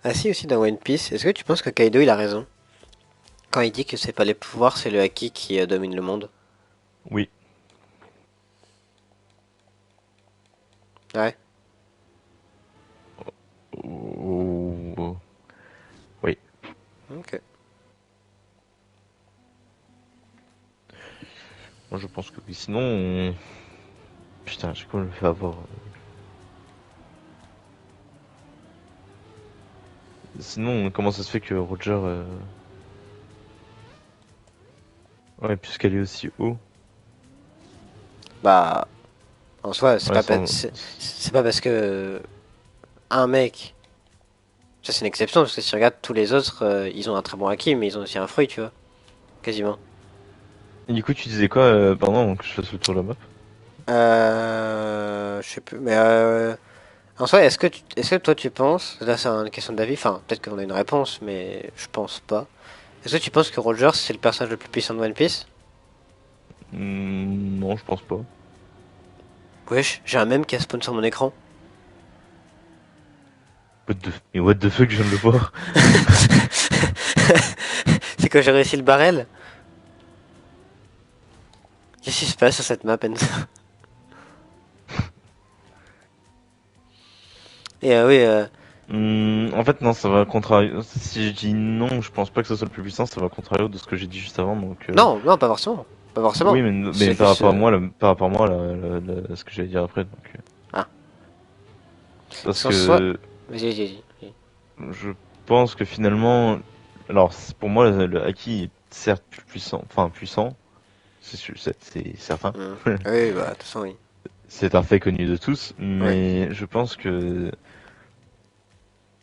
Ah si, aussi dans One Piece, est-ce que tu penses que Kaido il a raison quand il dit que c'est pas les pouvoirs, c'est le haki qui domine le monde? Oui. Ouais. Oh, oui. Ok. Moi je pense que oui. Sinon, putain, je sais quoi je me fais avoir. Sinon, comment ça se fait que Roger, ouais, puisqu'elle est aussi haut. Bah, en soi, Ouais, sans... c'est pas parce que un mec, ça c'est une exception, parce que si tu regardes tous les autres, ils ont un très bon haki, mais ils ont aussi un fruit, tu vois, quasiment. Et du coup, tu disais quoi, pardon, que je fasse le tour de la map? Je sais plus, mais en soi, est-ce que toi tu penses, là c'est une question d'avis, enfin peut-être qu'on a une réponse, mais je pense pas. Est-ce que tu penses que Rogers c'est le personnage le plus puissant de One Piece? Non, je pense pas. Wesh, j'ai un mème qui a spawn sur mon écran. Mais what the fuck, je viens de le voir. C'est que j'ai réussi le barrel. Qu'est-ce qui se passe sur cette map, Enzo? Et oui, En fait, non, ça va à contrario. Si je dis non, je pense pas que ce soit le plus puissant, ça va à contrario de ce que j'ai dit juste avant. Donc, non, non, pas forcément. Pas forcément. oui, mais C'est par juste. rapport à moi, par rapport à moi, ce que j'allais dire après. Donc, Ah. Parce parce qu'en soi. que Vas-y, vas-y, vas-y. je pense que finalement, alors pour moi, le haki est certes plus puissant, enfin puissant, c'est certain. Oui, bah, de toute façon, oui. C'est un fait connu de tous, Ouais. mais je pense que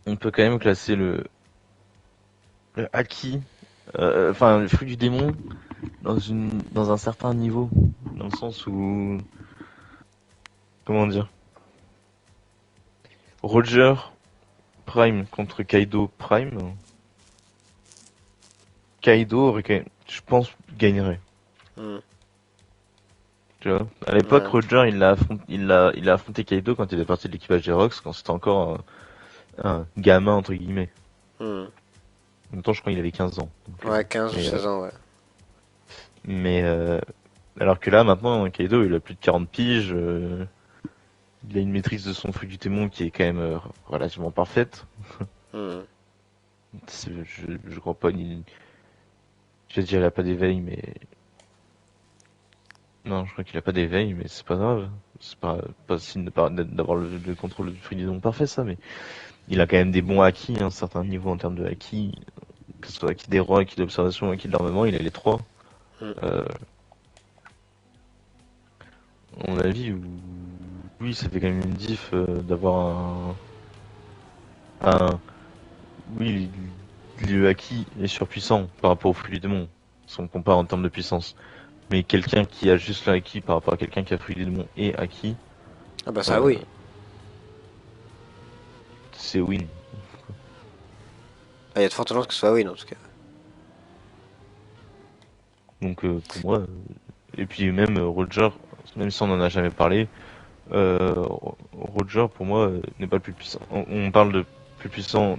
on peut quand même classer le haki, enfin le fruit du démon, dans un certain niveau, dans le sens où, comment dire, Roger Prime contre Kaido Prime, Kaido aurait je pense, gagnerait. Hmm. Tu vois, à l'époque, Ouais. Roger, il a affronté Kaido quand il est parti de l'équipage des Rocks, quand c'était encore un gamin entre guillemets. Hmm. En même temps, je crois qu'il avait 15 ans. Donc, Ouais, 15 ou mais, 16 ans, ouais. mais alors que là, maintenant, Kaido, il a plus de 40 piges. Il a une maîtrise de son fruit du démon qui est quand même relativement parfaite. Hmm. Je crois pas ni. Je vais dire il a pas d'éveil, mais non, je crois qu'il a pas d'éveil, mais c'est pas grave. C'est pas signe d'avoir le contrôle du fruit du démon parfait, ça. Mais il a quand même des bons acquis, un certain niveau en termes de acquis, que ce soit acquis des rois, acquis d'observation, acquis de l'armement. Il a les trois. Hmm. Euh, à mon avis, oui, ça fait quand même une diff d'avoir un, oui, le acquis est surpuissant par rapport au fruit du démon, si on compare en termes de puissance. Mais quelqu'un qui a juste le acquis par rapport à quelqu'un qui a fruit du démon et acquis, Ah bah ça, euh, oui. c'est win. Ah, il y a de fortes chances que ce soit oui, en tout cas. Donc pour moi, et puis même Roger, même si on en a jamais parlé, Roger pour moi n'est pas le plus puissant. On parle de plus puissant,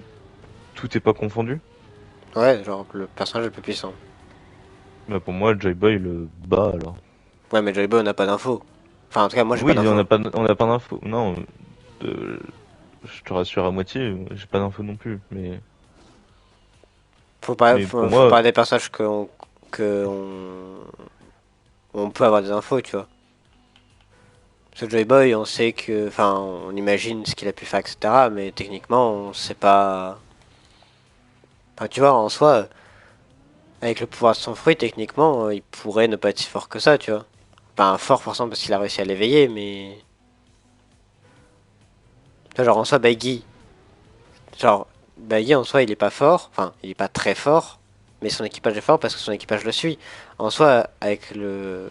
tout est pas confondu. Ouais, genre le personnage le plus puissant. Bah pour moi, Joy Boy le bat alors. Ouais, mais Joy Boy, on n'a pas d'infos. Enfin, en tout cas, moi, j'ai pas Oui, d'infos. on n'a pas d'infos. Non, euh, je te rassure à moitié, j'ai pas d'infos non plus. Mais pour Faut moi, parler des personnages que on peut avoir des infos, tu vois. Ce Joy Boy, on sait que, enfin, on imagine ce qu'il a pu faire, etc. Mais techniquement, on sait pas. Enfin, tu vois, en soi, avec le pouvoir de son fruit, techniquement, il pourrait ne pas être si fort que ça, tu vois. Pas fort forcément parce qu'il a réussi à l'éveiller, mais. Tu vois, genre en soi, Baigi. Genre, Baigi en soi, il est pas fort. Enfin, il est pas très fort. Mais son équipage est fort parce que son équipage le suit. En soi, avec le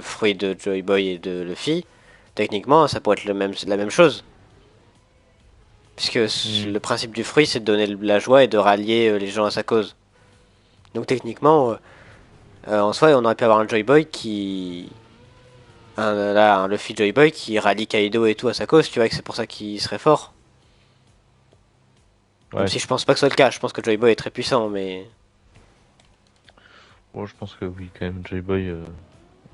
fruit de Joy Boy et de Luffy, techniquement, ça pourrait être la même chose. Puisque hmm, le principe du fruit, c'est de donner la joie et de rallier les gens à sa cause. Donc techniquement, en soi, on aurait pu avoir un Joy Boy un Luffy Joy Boy qui rallie Kaido et tout à sa cause, tu vois, que c'est pour ça qu'il serait fort. Même Ouais. si je pense pas que ce soit le cas, je pense que Joy Boy est très puissant, mais... Bon, je pense que oui, quand même, J-Boy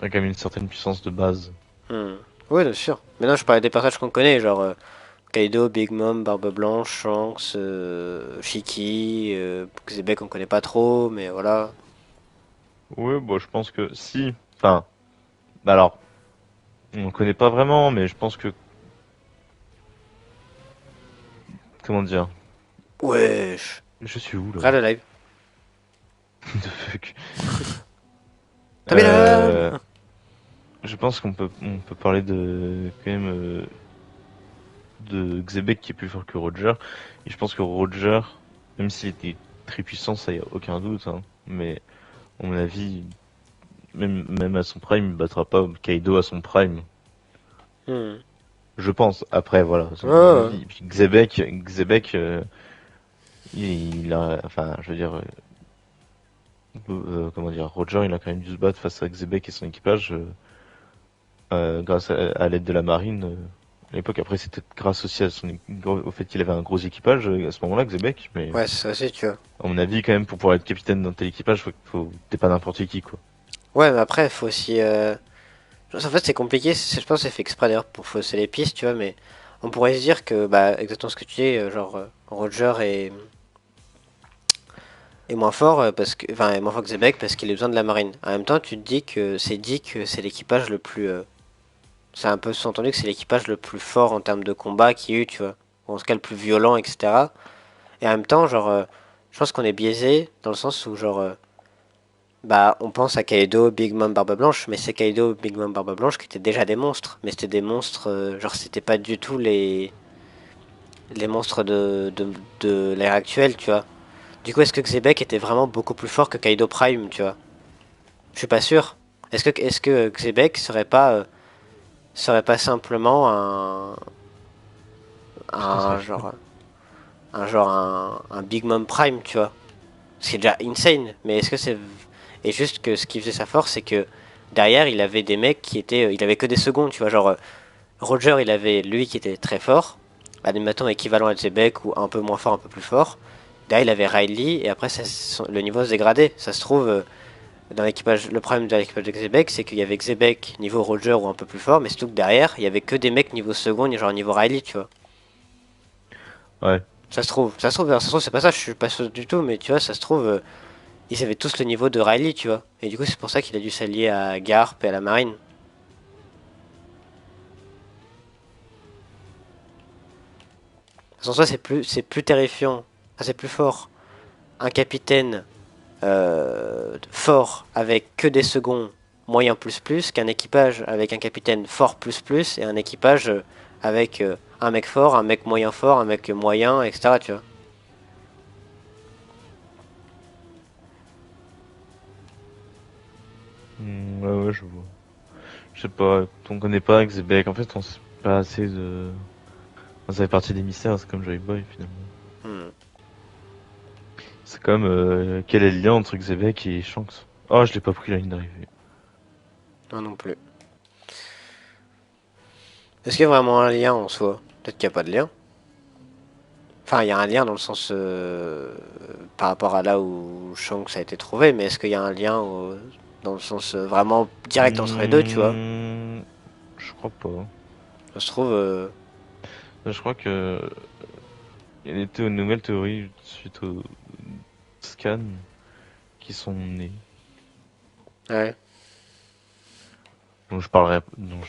a quand même une certaine puissance de base. Hmm. Oui, bien sûr. Mais non, je parlais des personnages qu'on connaît, genre Kaido, Big Mom, Barbe Blanche, Shanks, Shiki, Xebec on connaît pas trop, mais voilà. Ouais, bon, je pense que si. Enfin, bah alors, on connaît pas vraiment, mais je pense que, comment dire, Wesh. je suis où là? Regarde le live. The fuck. Tamina. Euh, je pense qu'on peut parler de quand même de Xebec qui est plus fort que Roger. Et je pense que Roger, même s'il était très puissant, ça y a aucun doute, hein, mais à mon avis, même à son prime, il battra pas Kaido à son prime. Hmm. Je pense. Après, voilà, c'est Ouais, mon ouais. avis. Et puis Xebec, il a, enfin, je veux dire, comment dire, Roger, il a quand même dû se battre face à Xebec et son équipage grâce à l'aide de la marine. À l'époque, après, c'était grâce aussi à au fait qu'il avait un gros équipage à ce moment-là, Xebec. Mais Ouais, c'est ça aussi, tu vois. à mon avis, quand même, pour pouvoir être capitaine d'un tel équipage, t'es pas n'importe qui, quoi. Ouais, mais après, faut aussi... En fait, c'est compliqué, je pense que c'est fait exprès d'ailleurs pour fausser les pistes, tu vois, mais on pourrait se dire que, bah, exactement ce que tu dis, genre, Roger est moins fort, parce que, enfin, est moins fort que Zebek parce qu'il a besoin de la marine. En même temps, tu te dis que c'est l'équipage le plus, c'est un peu sous-entendu que c'est l'équipage le plus fort en termes de combat qu'il y a eu, tu vois, ou en tout cas le plus violent, etc. Et en même temps, genre, je pense qu'on est biaisé dans le sens où, genre, bah, on pense à Kaido, Big Mom, Barbe Blanche, mais c'est Kaido, Big Mom, Barbe Blanche qui étaient déjà des monstres. Mais c'était des monstres, genre, c'était pas du tout les monstres de l'ère actuelle, tu vois. Du coup, est-ce que Xebec était vraiment beaucoup plus fort que Kaido Prime, tu vois? Je suis pas sûr. Est-ce que Xebec serait pas simplement Putain, ça un fait peur. genre, un Big Mom Prime, tu vois? C'est déjà insane, mais est-ce que c'est... Et juste que ce qui faisait sa force, c'est que derrière, il avait des mecs qui étaient... il avait que des secondes, tu vois, genre... Roger, il avait lui qui était très fort, admettons équivalent à Zebek ou un peu moins fort, un peu plus fort. Derrière, il avait Riley, et après, le niveau se dégradait. Ça se trouve, dans l'équipage, le problème de l'équipage de Xebec, c'est qu'il y avait Xebec niveau Roger ou un peu plus fort, mais surtout que derrière, il y avait que des mecs niveau second, genre niveau Riley, tu vois. Ouais. Ça se trouve, c'est pas ça, je suis pas sûr du tout, mais tu vois, ça se trouve, ils avaient tous le niveau de Riley, tu vois. Et du coup, c'est pour ça qu'il a dû s'allier à Garp et à la marine. Sans ça, c'est plus terrifiant, enfin, c'est plus fort. Un capitaine fort avec que des seconds moyen plus plus qu'un équipage avec un capitaine fort plus plus et un équipage avec un mec fort, un mec moyen fort, un mec moyen, etc. Tu vois. Ouais, ouais, je vois. Je sais pas, on connaît pas Xebec. En fait, on sait pas assez de. Enfin, ça fait partie des mystères, c'est comme Joy Boy finalement. Hmm. C'est comme quel est le lien entre Xebec et Shanks? Oh, je l'ai pas pris la ligne d'arrivée. Non non plus. Est-ce qu'il y a vraiment un lien en soi? Peut-être qu'il n'y a pas de lien. Enfin, il y a un lien dans le sens par rapport à là où Shanks a été trouvé, mais est-ce qu'il y a un lien dans le sens vraiment direct entre les deux, tu vois? Hmm, je crois pas. Ça se trouve. Je crois que il y a des nouvelles théories suite aux scans qui sont nées, Ouais. dont je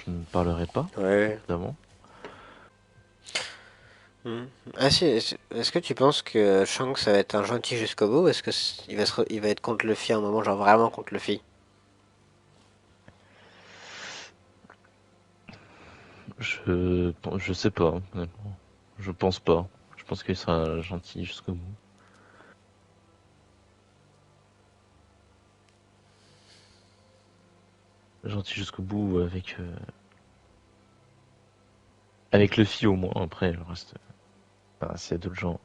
ne parlerai pas, Ouais. évidemment. Hmm. Ah si, est-ce que tu penses que Shanks ça va être un gentil jusqu'au bout? Est-ce que il va être contre Luffy à un moment, genre vraiment contre Luffy? Je sais pas, honnêtement. Je pense pas. Je pense qu'il sera gentil jusqu'au bout. Gentil jusqu'au bout avec Luffy au moins. Après, le reste, bah, s'il y a d'autres gens,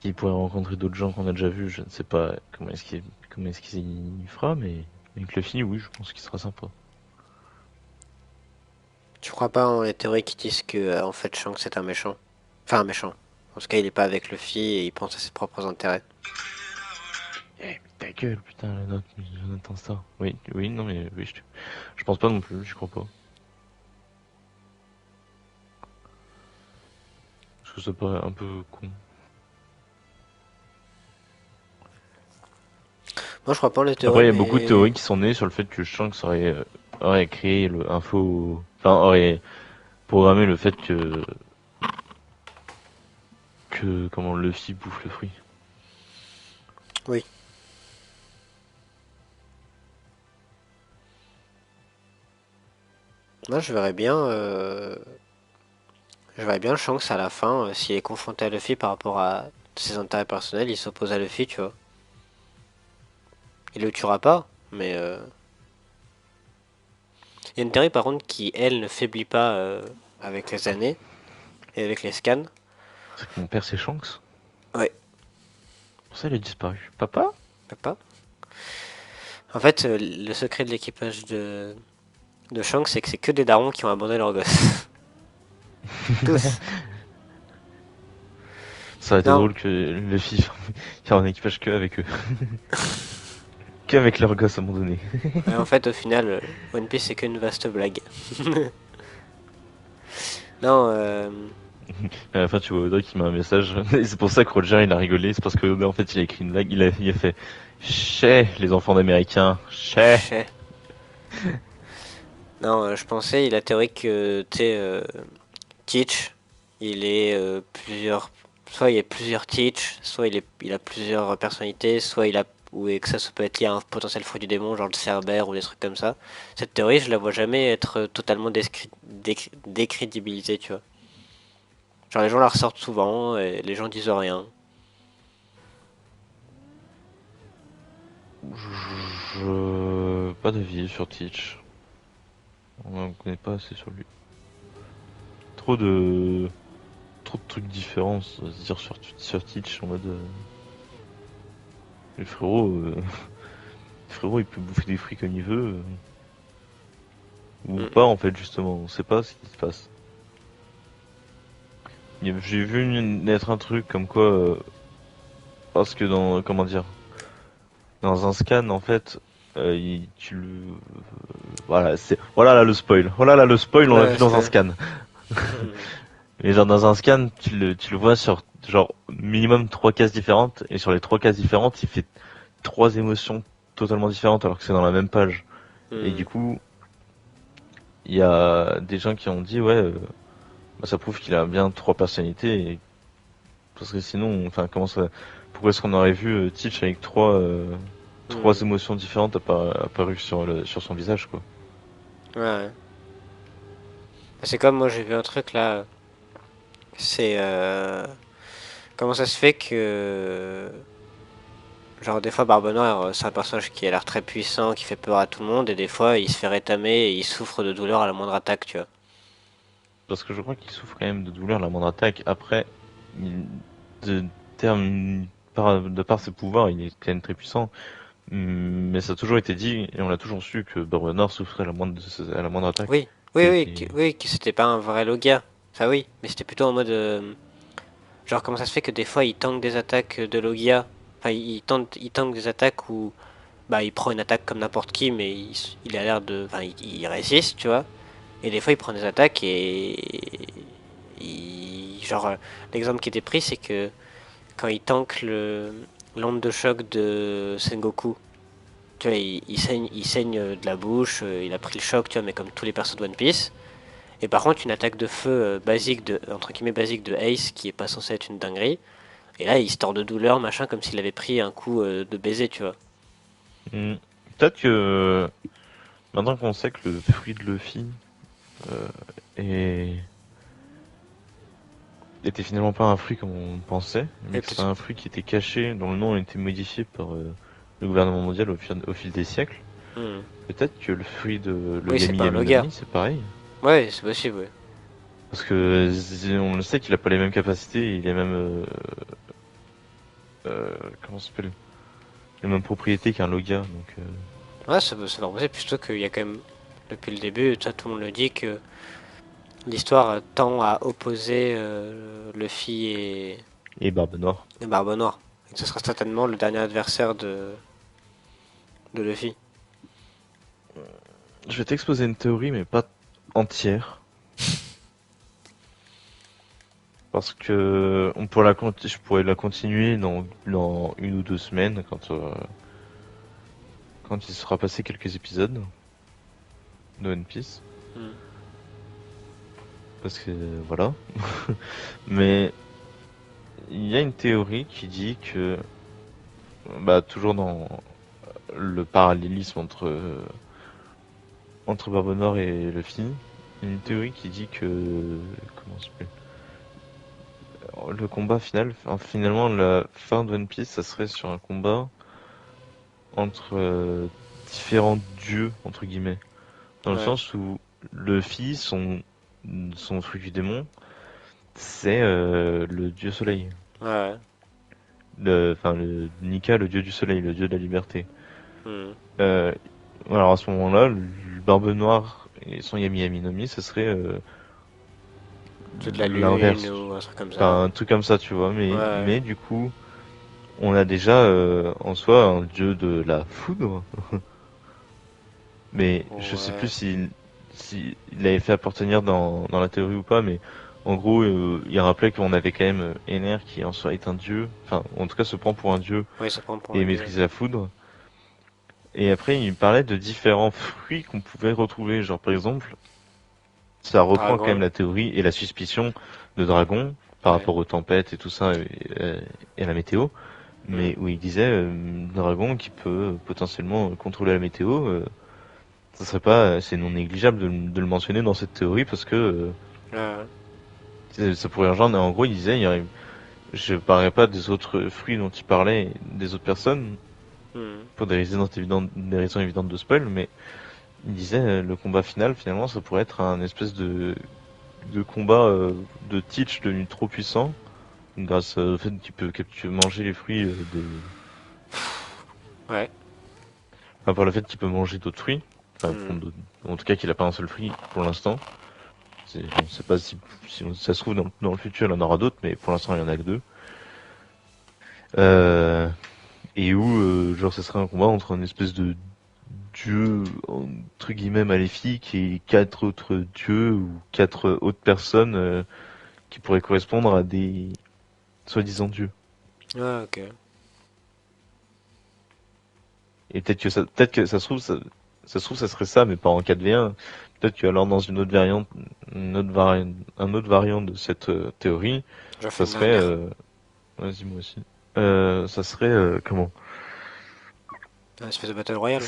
s'il pourrait rencontrer d'autres gens qu'on a déjà vus, je ne sais pas comment est-ce qu'il y fera, mais avec Luffy, oui, je pense qu'il sera sympa. Tu crois pas en les théories qui disent que en fait Shanks c'est un méchant? Enfin un méchant. En tout cas, il est pas avec Luffy et il pense à ses propres intérêts. Eh, mais ta gueule, putain, Jonathan Star. Oui, oui, non, mais oui, je pense pas non plus, je crois pas. Parce que ça paraît un peu con. Moi, je crois pas en les Après, théories, il y a beaucoup de théories mais... qui sont nées sur le fait que Shanks aurait créé le info, enfin, aurait programmé le fait comment Luffy bouffe le fruit. Oui. Moi, je verrais bien Shanks à la fin, s'il est confronté à Luffy par rapport à ses intérêts personnels, il s'oppose à Luffy, tu vois. Il le tuera pas, mais il y a une théorie par contre qui, elle, ne faiblit pas avec les années et avec les scans. C'est que mon père c'est Shanks. Ouais, Pour ça, il a disparu. Papa? pas. En fait, le secret de l'équipage de Shanks, c'est que c'est que des darons qui ont abandonné leurs gosses. Tous. Ça aurait été Non, drôle que Luffy ait un équipage que avec eux. Qu'avec leurs gosses à un moment donné. ouais, en fait, au final, One Piece, c'est qu'une vaste blague. Non, À la fin, tu vois Oda qui met un message. Et c'est pour ça que Roger il a rigolé. C'est parce que Oda, en fait, il a écrit une blague. Il a fait Chez les enfants d'Américains. Chez. chais. Non, je pensais, il a théorie que, tu sais, Teach, il est plusieurs... Soit il y a plusieurs Teach, soit il a plusieurs personnalités, soit il a... Ou et que ça peut être lié à un potentiel fruit du démon, genre le Cerbère ou des trucs comme ça. Cette théorie, je la vois jamais être totalement décrédibilisée, tu vois. Genre les gens la ressortent souvent et les gens disent rien. Pas d'avis sur Teach. On ne connaît pas assez sur lui. Trop de. Trop de trucs différents à se dire sur Teach en mode. Le frérot. Le frérot, il peut bouffer des fruits comme il veut. Ou Mm, pas, mm. en fait, justement. On sait pas ce qui se passe. J'ai vu naître un truc comme quoi. Parce que dans. Comment dire. Dans un scan, en fait. Tu le. Voilà, c'est. Voilà là le spoil. Voilà là le spoil, on l'a Ouais, vu dans un c'est... scan. Mm, Mais genre dans un scan, tu le vois sur genre minimum trois cases différentes, et sur les trois cases différentes, il fait trois émotions totalement différentes alors que c'est dans la même page. Et du mm. coup, il y a des gens qui ont dit ouais, bah, ça prouve qu'il a bien trois personnalités, parce que sinon, enfin comment ça, pourquoi est-ce qu'on aurait vu Teach avec trois Mm. émotions différentes apparues sur son visage quoi. Ouais. C'est comme moi j'ai vu un truc là, c'est comment ça se fait que genre des fois Barbe Noire c'est un personnage qui a l'air très puissant, qui fait peur à tout le monde et des fois il se fait rétamer et il souffre de douleur à la moindre attaque, tu vois. Parce que je crois qu'il souffre quand même de douleur la moindre attaque. Après, il- de terme, de par ses pouvoirs, il est quand même très puissant. Mais ça a toujours été dit, et on l'a toujours su, que Barbe Noire souffrait à la moindre attaque. Oui, oui, Et, oui, oui, que c'était pas un vrai Logia. Ça oui, mais c'était plutôt en mode genre comment ça se fait que des fois il tank des attaques de Logia, enfin il tank des attaques où bah il prend une attaque comme n'importe qui mais il a l'air de, enfin il résiste, tu vois. Et des fois il prend des attaques et genre l'exemple qui était pris c'est que quand il tank l'onde de choc de Sengoku, tu vois, il saigne de la bouche, il a pris le choc, tu vois, mais comme tous les persos de One Piece. Et par contre, une attaque de feu basique entre guillemets basique de Ace, qui est pas censée être une dinguerie, et là il se tord de douleur, machin, comme s'il avait pris un coup de baiser, tu vois. hmm, peut-être que maintenant qu'on sait que le fruit de Luffy euh, est, était finalement pas un fruit comme on pensait, mais Et que c'était peut-être, un fruit qui était caché, dont le nom a été modifié par le gouvernement mondial au fil des siècles, hmm. peut-être que le fruit de Oui, c'est l'Ogami pas un Loga. Yamanami, c'est pareil. Ouais, c'est possible, ouais. Parce que on le sait qu'il a pas les mêmes capacités, il a même comment ça s'appelle, les mêmes propriétés qu'un Logia. Donc Ouais, ça peut possible, plutôt qu'il y a quand même, depuis le début, ça tout le monde le dit, que l'histoire tend à opposer Luffy Et Barbe Noire. et Barbe Noire. Et que ce sera certainement le dernier adversaire de Luffy. Je vais t'exposer une théorie, mais pas entière. Parce que je pourrais la continuer dans 1 ou 2 semaines quand il sera passé quelques épisodes de One Piece. Hmm. Parce que voilà. Mais il y a une théorie qui dit que, bah, toujours dans le parallélisme entre Barbe Noire et Luffy, il y a une théorie qui dit que, comment ça s'appelle, le combat final, enfin, finalement la fin de One Piece, ça serait sur un combat entre différents dieux entre guillemets, dans le Ouais, sens où Luffy, son fruit du démon, c'est le dieu soleil. ouais, Enfin, le Nika, le dieu du soleil, le dieu de la liberté. hmm. Euh, alors à ce moment-là, le Barbe Noire et son Yami Yami no Mi, ce serait Dieu de la lune l'inverse. ou un truc comme ça. Enfin, un truc comme ça, tu vois. Ouais, Mais du coup, on a déjà en soi un dieu de la foudre. Mais je sais plus ouais, si il avait fait appartenir dans la théorie ou pas, mais en gros, il rappelait qu'on avait quand même Ener qui en soi est un dieu, enfin en tout cas se prend pour un dieu ouais, ça prend pour un et dieu. maîtrise la foudre. Et après, il parlait de différents fruits qu'on pouvait retrouver, genre par exemple, ça reprend quand même Dragon, la théorie et la suspicion de Dragon par ouais. rapport aux tempêtes et tout ça et à la météo, Hmm. mais où il disait Dragon qui peut potentiellement contrôler la météo. Ça serait pas, c'est non négligeable de le mentionner dans cette théorie parce que Ouais, ça pourrait rejoindre. En gros, il disait, je parlerai pas des autres fruits dont il parlait, des autres personnes, hmm. pour des raisons évidentes de spoil, mais il disait le combat final, finalement, ça pourrait être un espèce de combat de Teach devenu trop puissant, grâce au fait qu'il peut manger les fruits Ouais, enfin, par le fait qu'il peut manger d'autres fruits, enfin, hmm. en tout cas qu'il a pas un seul fruit pour l'instant. On sait pas si ça se trouve dans le futur il y en aura d'autres, mais pour l'instant il y en a que deux. Euh, et où genre ce serait un combat entre une espèce de dieu entre guillemets maléfique et quatre autres dieux ou quatre autres personnes qui pourraient correspondre à des soi-disant dieux. Ouais, ok. Et peut-être que ça se trouve ça se trouve ça serait ça, mais pas en 4v1. Peut-être que alors dans une autre variante, un autre variant de cette théorie, J'en fais ça une serait dernière. vas-y moi aussi. Ça serait comment? Un espèce de Battle Royale.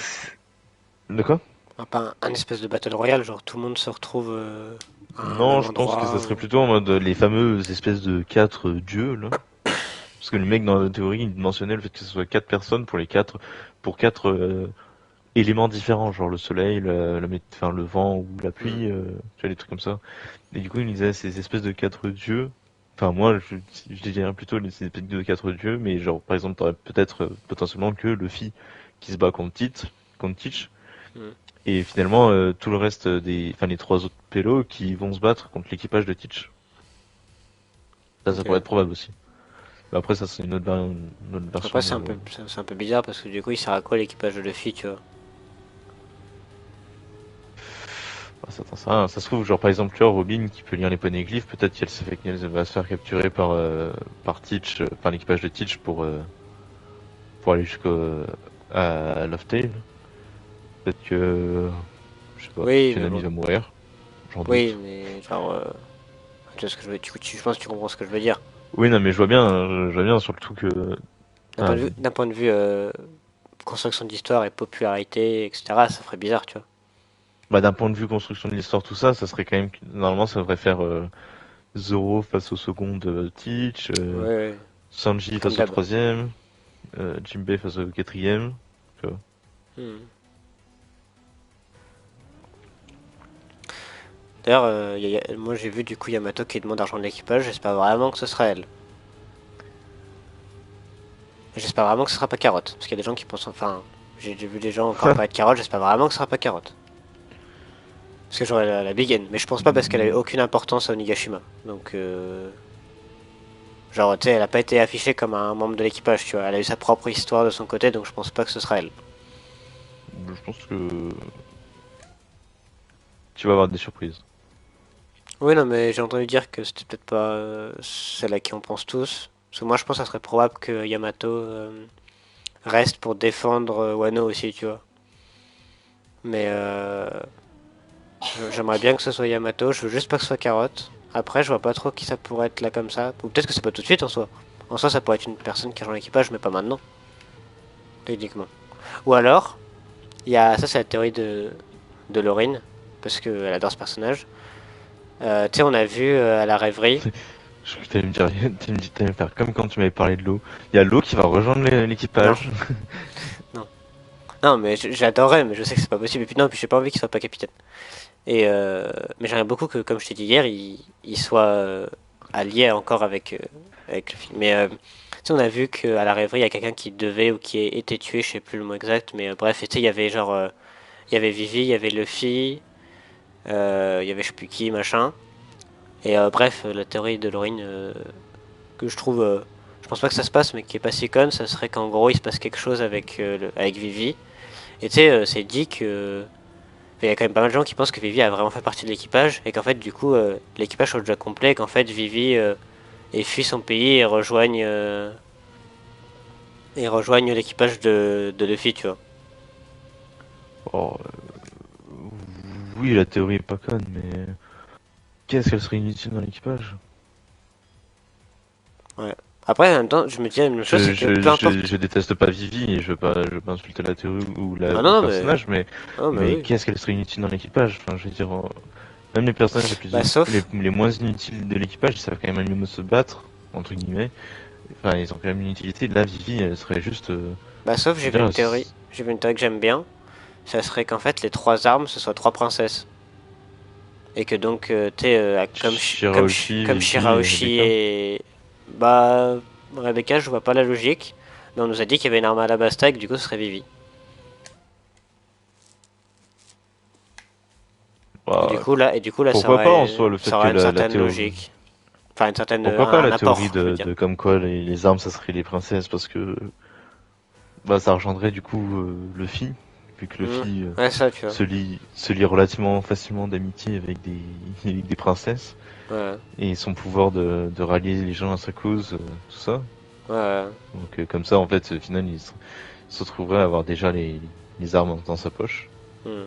De quoi? Enfin, pas un espèce de Battle Royale, genre tout le monde se retrouve à un Non, même je pense que ça endroit. serait plutôt en mode les fameuses espèces de quatre dieux là. Parce que le mec dans la théorie il mentionnait le fait que ce soit quatre personnes pour quatre éléments différents, genre le soleil, enfin, le vent ou la Hmm. pluie, tu vois des trucs comme ça. Et du coup il disait ces espèces de quatre dieux. Enfin moi je dirais plutôt ces espèces de quatre dieux, mais genre par exemple t'aurais peut-être potentiellement que Luffy qui se bat contre Teach. Hmm. Et finalement, tout le reste enfin les trois autres pélos qui vont se battre contre l'équipage de Teach. Ça pourrait Ok. être probable aussi. Mais après, ça c'est une autre version Après, de. c'est un peu bizarre parce que du coup, il sert à quoi l'équipage de Luffy, tu vois? Ah, ça se trouve, genre par exemple, tu vois, Robin qui peut lire les poneglyphes, peut-être qu'elle va se faire capturer par Teach, par l'équipage de Teach pour aller à Love Tale. Peut-être que, je sais pas, peut-être Oui, que mais Nami bon. va mourir, j'en Oui, doute. mais genre, tu vois ce que je veux, je pense que tu comprends ce que je veux dire. Oui, non, mais je vois bien surtout que, enfin, D'un point de vue construction d'histoire et popularité, etc., ça ferait bizarre, tu vois. bah, d'un point de vue construction de l'histoire, tout ça, ça serait quand même, normalement, ça devrait faire Zoro face au second Teach, Ouais, ouais, Sanji comme face au d'hab. troisième, Jinbei face au quatrième. Tu vois. Hmm. D'ailleurs, moi j'ai vu du coup Yamato qui demande l'argent de l'équipage, j'espère vraiment que ce sera elle. J'espère vraiment que ce sera pas Carotte, parce qu'il y a des gens qui pensent, enfin, j'ai vu des gens encore parler de Carotte, j'espère vraiment que ce sera pas Carotte. Parce que j'aurais la Big N. Mais je pense pas parce qu'elle avait Mm. aucune importance à Onigashima. Donc, genre, tu sais, elle a pas été affichée comme un membre de l'équipage, tu vois. Elle a eu sa propre histoire de son côté, donc je pense pas que ce sera elle. Je pense que tu vas avoir des surprises. Oui, non, mais j'ai entendu dire que c'était peut-être pas celle à qui on pense tous. Parce que moi, je pense que ça serait probable que Yamato reste pour défendre Wano aussi, tu vois. Mais j'aimerais bien que ce soit Yamato, je veux juste pas que ce soit Carotte. Après, je vois pas trop qui ça pourrait être là comme ça. Ou peut-être que c'est pas tout de suite en soi. En soi, ça pourrait être une personne qui rejoint l'équipage, mais pas maintenant, techniquement. Ou alors, il y a ça, c'est la théorie de Laurine, parce qu'elle adore ce personnage. Tu sais, on a vu à la rêverie. Je crois que t'allais me dire, t'allais me faire comme quand tu m'avais parlé de l'eau. Il y a l'eau qui va rejoindre Non, l'équipage. non. Non, mais j'adorerais, mais je sais que c'est pas possible. Et puis non, puis j'ai pas envie qu'il soit pas capitaine. Et mais j'aimerais beaucoup que, comme je t'ai dit hier, il soit allié encore avec le film. Mais tu sais, on a vu qu'à la rêverie, il y a quelqu'un qui devait ou qui a été tué, je sais plus le mot exact, mais bref, et tu sais, il y avait genre, il y avait Vivi, il y avait Luffy, il y avait je sais plus qui, machin. Et bref, la théorie de Laurine que je trouve, je pense pas que ça se passe, mais qui est pas si conne, ça serait qu'en gros il se passe quelque chose avec Vivi. Et tu sais, c'est dit que il y a quand même pas mal de gens qui pensent que Vivi a vraiment fait partie de l'équipage et qu'en fait du coup l'équipage soit déjà complet et qu'en fait Vivi ait fui son pays et rejoigne l'équipage de Luffy, tu vois. Oh, oui, la théorie est pas conne, mais qu'est-ce qu'elle serait inutile dans l'équipage? Ouais. Après en même temps je me dis la même chose, c'est que peu importe. Je déteste pas Vivi et je veux pas insulter la théorie ou Ah le non, non personnage, mais mais oui. qu'est-ce qu'elle serait inutile dans l'équipage? Enfin, je veux dire, même les personnages Bah sauf les moins inutiles de l'équipage, ils savent quand même un minimum se battre, entre guillemets. Enfin, ils ont quand même une utilité. Là, Vivi, elle serait juste, sauf je veux dire, j'ai vu une théorie que j'aime bien, ça serait qu'en fait les trois armes ce soit trois princesses. Et que donc, tu sais, Shirahoshi, comme Vivi et Shirahoshi Rebecca. et. Bah. Rebecca, je vois pas la logique. Mais on nous a dit qu'il y avait une arme à la basta et que du coup ce serait Vivi. Bah, Et du coup là pourquoi pas en soi le fait ça que aurait une la certaine théorie. logique. Enfin, une certaine, Pourquoi pas un la théorie apport, je veux dire. de comme quoi les armes ça serait les princesses parce que bah ça rejoindrait du coup Luffy vu que Mhm. Luffy Ouais, ça, tu vois. se lie relativement facilement d'amitié avec avec des princesses Ouais, et son pouvoir de rallier les gens à sa cause tout ça. ouais. Donc comme ça en fait au final se retrouverait à avoir déjà les armes dans sa poche. Mhm.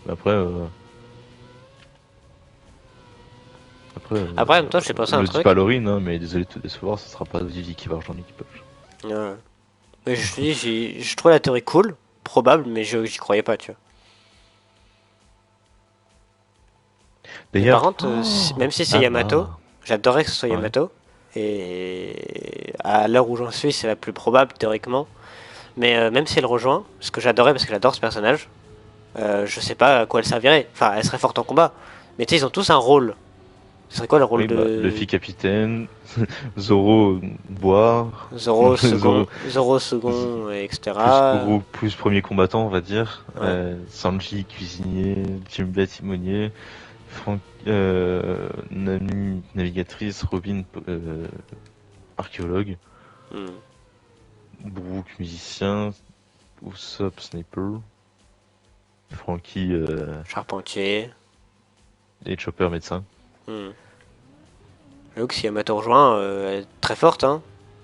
Mais après après Après, en même temps, j'ai pensé à un le dis pas truc. Laurine hein, mais désolé de te décevoir, ce sera pas Vivi qui va rejoindre l'équipage. Ouais. Mais je te dis, je trouve la théorie cool, probable, mais j'y croyais pas, tu vois. Mais par D'ailleurs, contre, même si c'est ah Yamato, bah j'adorerais que ce soit ouais. Yamato. Et à l'heure où j'en suis, c'est la plus probable théoriquement. Mais même si elle rejoint, ce que j'adorais parce que j'adore ce personnage, je sais pas à quoi elle servirait. Enfin, elle serait forte en combat. Mais tu sais, ils ont tous un rôle. Ce serait quoi le rôle Oui, bah, de Luffy capitaine, Zoro boire, Zoro, Zoro second, et plus etc. Oro plus premier combattant, on va dire, Ouais. Sanji cuisinier, Jinbei timonier, Frank, Nami navigatrice, Robin archéologue, Hmm. Brook musicien, Usopp sniper, Franky Charpentier. et Chopper médecin. Hmm. J'avoue que si Yamato rejoint, elle est très forte, hein.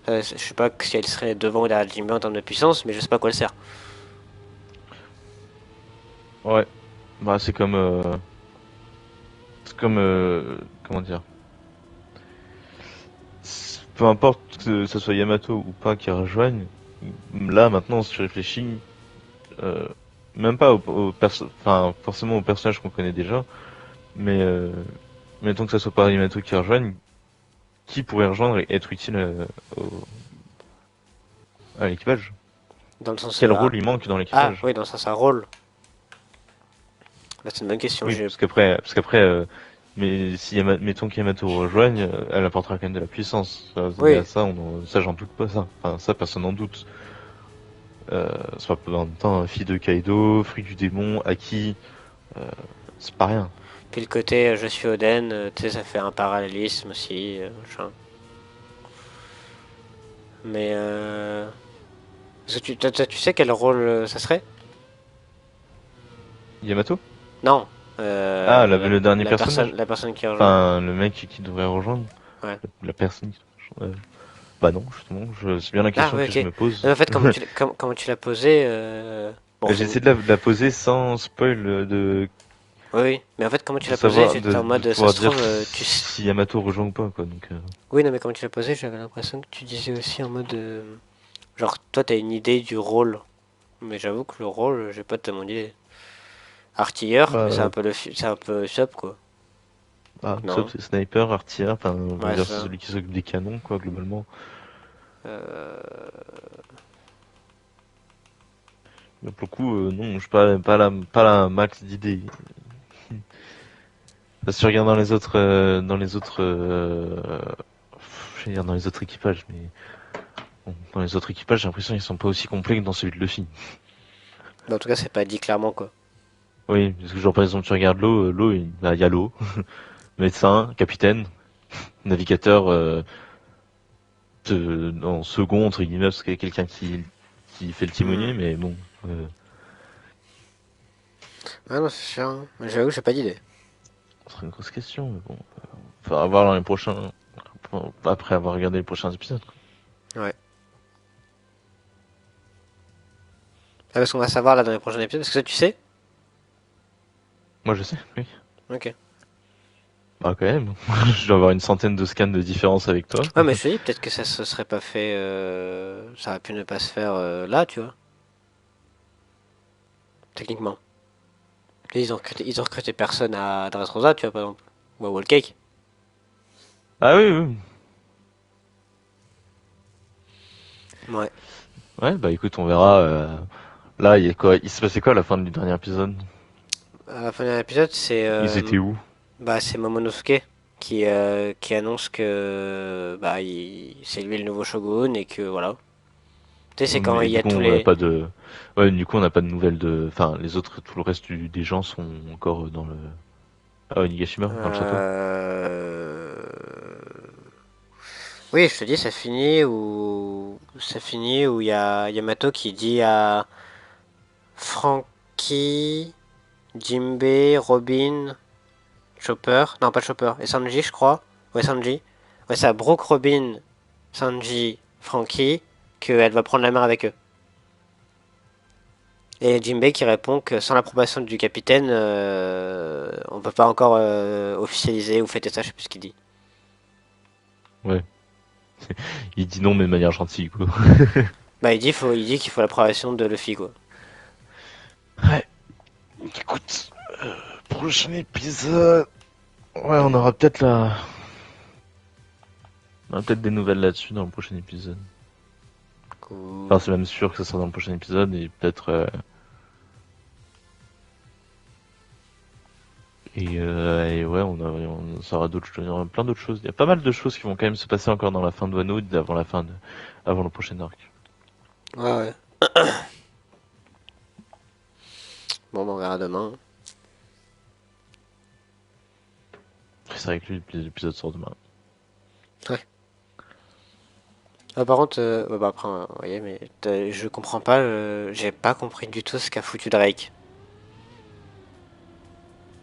Je sais pas si elle serait devant ou derrière Jinbei en termes de puissance, mais je sais pas à quoi elle sert. Ouais, bah c'est comme comment dire. Peu importe que ce soit Yamato ou pas qui rejoigne, là maintenant si tu réfléchis, euh, même pas enfin forcément aux personnages qu'on connaît déjà, mais mettons que ça soit pas Yamato qui rejoigne, qui pourrait rejoindre et être utile à l'équipage? Dans le sens. Quel rôle il manque dans Ah, l'équipage? oui, dans le sens un rôle. Là, c'est une bonne question. Oui, parce qu'après, mais si mettons qu'Yamato rejoigne, elle apportera quand même de la puissance. Ça, Oui, ça j'en doute pas ça. Enfin ça personne n'en doute. Soit en même temps, fille de Kaido, fruit du démon, Aki, euh, c'est pas rien. Puis le côté je suis Oden, tu sais, ça fait un parallélisme aussi. Machin. Mais est-ce que tu sais quel rôle ça serait? Yamato? Non. Ah, le dernier personnage? La personne qui rejoint. Enfin, le mec qui devrait rejoindre? Ouais. La personne qui devrait rejoindre. Bah non, justement, c'est bien la Ah question ouais, que ok. je me pose. Non, en fait, comment tu l'as posé, bon, J'ai essayé de la poser sans spoil oui, oui. Mais en fait, comment tu de l'as posé, savoir, j'étais en de mode, ça pouvoir se dire trouve, si Yamato rejoint ou pas, quoi. Donc, Oui, non, mais comment tu l'as posé, j'avais l'impression que tu disais aussi en mode, genre, toi, t'as une idée du rôle. Mais j'avoue que le rôle, j'ai pas tellement d'idée. Artilleur, mais c'est un bah, peu c'est un peu sub, quoi. bah, Donc sauf non. c'est sniper, artilleur, enfin, on va Ouais, dire c'est c'est ça. celui qui s'occupe des canons, quoi, globalement. Euh, Mais pour le coup, non, je suis pas la max d'idées. Parce que si tu regardes je vais dire dans les autres équipages, mais bon, dans les autres équipages, j'ai l'impression qu'ils sont pas aussi complets que dans celui de Luffy. en tout cas, c'est pas dit clairement, quoi. Oui, parce que genre par exemple tu regardes l'eau, il y a l'eau, médecin, capitaine, navigateur en second entre guillemets parce qu'il y a quelqu'un qui fait le Hmm. timonier, mais bon, euh, Ah non, c'est sûr, hein. J'avoue, j'ai pas d'idée. ce serait une grosse question, mais bon, faudra voir dans les prochains, après avoir regardé les prochains épisodes. Quoi. Ouais. Ah, parce qu'on va savoir là dans les prochains épisodes, parce que ça, tu sais? Moi je sais, oui. Ok. Bah quand même, je dois avoir une centaine de scans de différence avec toi. Ouais, mais je te dis, peut-être que ça se serait pas fait, ça aurait pu ne pas se faire là, tu vois. Techniquement. Et ils ont recruté personne à Dressrosa, tu vois, par exemple. Ou à Wall Cake. Ah oui, oui. Ouais. Ouais, bah écoute, on verra. Là, il y a quoi? Il se passait quoi à la fin du dernier épisode? À la fin de l'épisode, c'est Ils étaient où? bah, c'est Momonosuke qui annonce que bah, c'est lui le nouveau shogun et que voilà. Tu sais, c'est quand Et il y du a coup, tous on n'a les. pas de. Ouais, du coup, on n'a pas de nouvelles de. Enfin, les autres, tout le reste des gens sont encore dans le. Ah, Onigashima, dans le château. Euh... Oui, je te dis, ça finit où il y a Yamato qui dit à Frankie, Jinbei, Robin, Chopper, non pas Chopper, et Sanji, je crois. Ouais, Sanji. Ouais, c'est à Brooke, Robin, Sanji, Frankie qu'elle va prendre la mer avec eux. Et Jinbei qui répond que sans l'approbation du capitaine, on peut pas encore officialiser ou fêter ça, je sais plus ce qu'il dit. Ouais. Il dit non, mais de manière gentille, quoi. Bah il dit qu'il faut l'approbation de Luffy quoi. Ouais. Écoute, prochain épisode. Ouais, on aura peut-être la. On aura peut-être des nouvelles là-dessus dans le prochain épisode. Enfin, Cool. c'est même sûr que ça sera dans le prochain épisode et peut-être. Et ouais, on saura d'autres choses, il y aura plein d'autres choses. Il y a pas mal de choses qui vont quand même se passer encore dans la fin de Wano avant avant le prochain arc. Ouais ouais. Bon, on verra demain. C'est vrai que lui, l'épisode sort demain. Ouais. Ah, par contre, bah après, vous voyez, mais je comprends pas, j'ai pas compris du tout ce qu'a foutu Drake.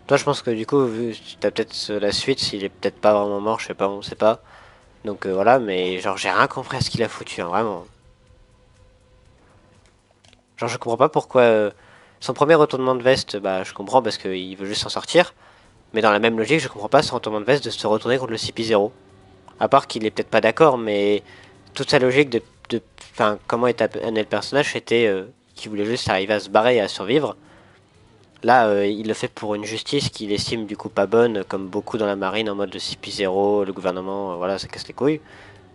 Toi, je pense que du coup, vu t'as peut-être la suite, s'il est peut-être pas vraiment mort, je sais pas, on sait pas. Donc voilà, mais genre j'ai rien compris à ce qu'il a foutu, hein, vraiment. Genre je comprends pas pourquoi son premier retournement de veste, bah je comprends parce qu'il veut juste s'en sortir. Mais dans la même logique, je comprends pas son retournement de veste de se retourner contre le CP0. À part qu'il est peut-être pas d'accord, mais toute sa logique enfin comment est amené le personnage, c'était qu'il voulait juste arriver à se barrer et à survivre. Là, il le fait pour une justice qu'il estime du coup pas bonne, comme beaucoup dans la marine en mode le CP0, le gouvernement, voilà, ça casse les couilles.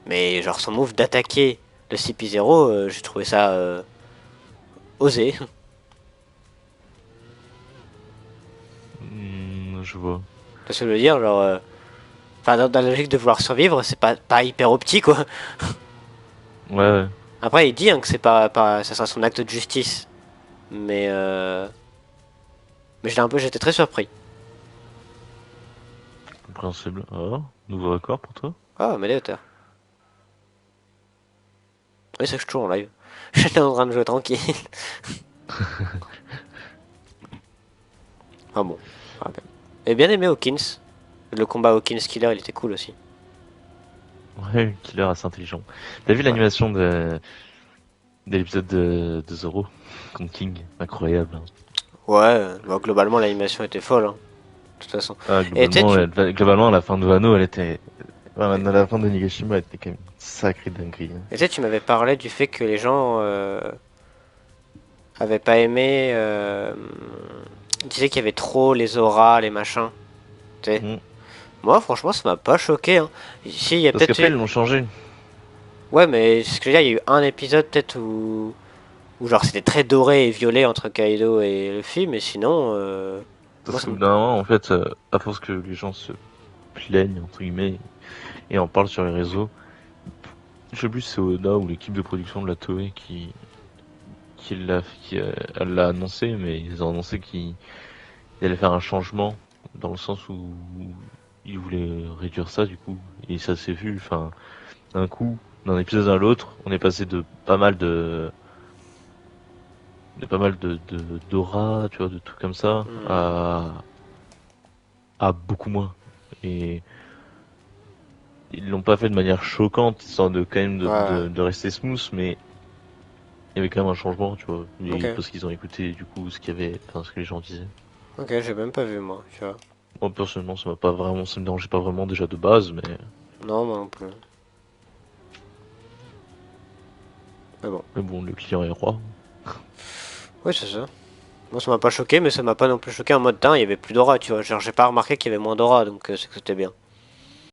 Mais genre son move d'attaquer le CP0, j'ai trouvé ça osé. Je vois. Parce que je veux dire, genre, enfin dans la logique de vouloir survivre, c'est pas hyper optique quoi. Ouais, ouais. Après, il dit hein, que c'est pas, ça sera son acte de justice. Mais j'étais très surpris. Compréhensible. Ah, nouveau record pour toi? Ah, mais les auteurs. Oui, c'est que je suis toujours en live. J'étais en train de jouer tranquille. Ah bon. Ah, ben. J'ai bien aimé Hawkins. Le combat Hawkins-Killer, il était cool aussi. Ouais, Killer assez intelligent. T'as vu Ouais. l'animation de l'épisode de Zoro contre King? Incroyable, hein. Ouais, bah, globalement, l'animation était folle, hein, de toute façon. Ah, Et tu sais, globalement, à la fin de Wano, elle était, ouais, à la fin de Nigashima, elle était quand même une sacrée dinguerie, hein. tu m'avais parlé du fait que les gens avaient pas aimé. Ils disaient qu'il y avait trop les auras, les machins. Tu sais. Mm. Moi, franchement, ça m'a pas choqué. Hein. Si, il y a Parce peut-être qu'après, ils eu. l'ont changé. Ouais, mais ce que je veux dire, il y a eu un épisode peut-être où genre c'était très doré et violet entre Kaido et Luffy, mais sinon, moi Parce ça qu'au me. bout d'un moment, en fait, à force que les gens se plaignent, entre guillemets, et en parlent sur les réseaux, je sais plus si c'est Oda ou l'équipe de production de la Toei elle l'a annoncé, mais ils ont annoncé qu'ils allaient faire un changement dans le sens où ils voulaient réduire ça du coup, et ça s'est vu. Enfin, d'un coup, d'un épisode à l'autre, on est passé de pas mal de d'aura, tu vois, de trucs comme ça, Hmm. à beaucoup moins. Et ils l'ont pas fait de manière choquante, histoire de quand même Ouais, de rester smooth, mais il y avait quand même un changement, tu vois, ok. parce qu'ils ont écouté du coup ce qu'il y avait, enfin ce que les gens disaient. Ok, j'ai même pas vu moi, tu vois. Moi personnellement, ça me dérangeait pas vraiment déjà de base, mais Non, moi non plus. Mais bon. bon, le client est roi. Oui, c'est ça. Moi ça m'a pas choqué, mais ça m'a pas non plus choqué en mode, il y avait plus d'aura, tu vois. Genre, j'ai pas remarqué qu'il y avait moins d'aura, donc c'est que c'était bien.